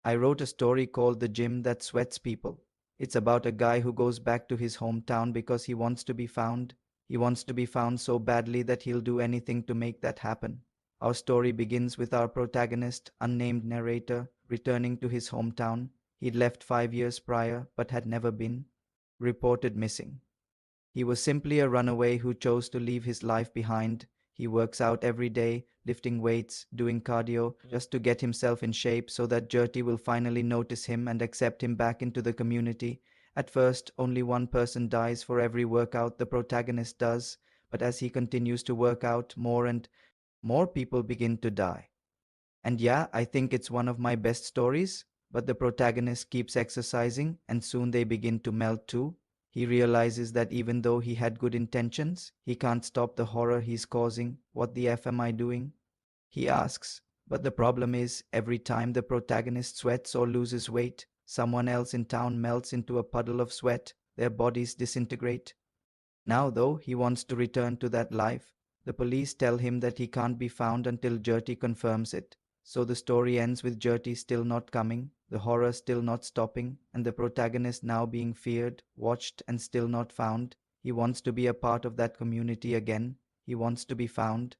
I wrote a story called The Gym That Sweats People. It's about a guy who goes back to his hometown because he wants to be found. He wants to be found so badly that he'll do anything to make that happen. Our story begins with our protagonist, unnamed narrator, returning to his hometown. He'd left 5 years prior but had never been reported missing. He was simply a runaway who chose to leave his life behind. He works out every day, lifting weights, doing cardio, just to get himself in shape so that Gerty will finally notice him and accept him back into the community. At first, only one person dies for every workout the protagonist does, but as he continues to work out, more and more people begin to die. And yeah, I think it's one of my best stories, but the protagonist keeps exercising and soon they begin to melt too. He realizes that even though he had good intentions, he can't stop the horror he's causing. What the F am I doing? He asks. But the problem is, every time the protagonist sweats or loses weight, someone else in town melts into a puddle of sweat, their bodies disintegrate. Now, though, he wants to return to that life. The police tell him that he can't be found until Gerty confirms it. So the story ends with Gerty still not coming, the horror still not stopping, and the protagonist now being feared, watched, and still not found. He wants to be a part of that community again. He wants to be found.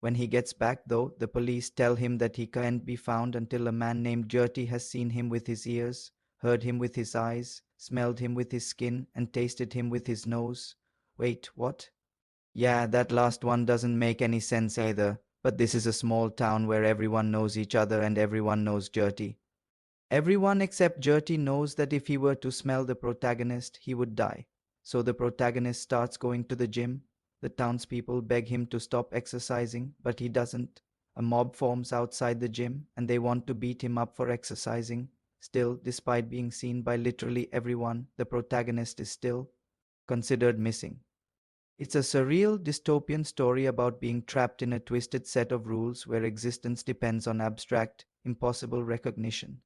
When he gets back, though, the police tell him that he can't be found until a man named Gerty has seen him with his ears, heard him with his eyes, smelled him with his skin, and tasted him with his nose. Wait, what? Yeah, that last one doesn't make any sense either, but this is a small town where everyone knows each other and everyone knows Gerty. Everyone except Gerty knows that if he were to smell the protagonist, he would die. So the protagonist starts going to the gym. The townspeople beg him to stop exercising, but he doesn't. A mob forms outside the gym, and they want to beat him up for exercising. Still, despite being seen by literally everyone, the protagonist is still considered missing. It's a surreal, dystopian story about being trapped in a twisted set of rules where existence depends on abstract, impossible recognition.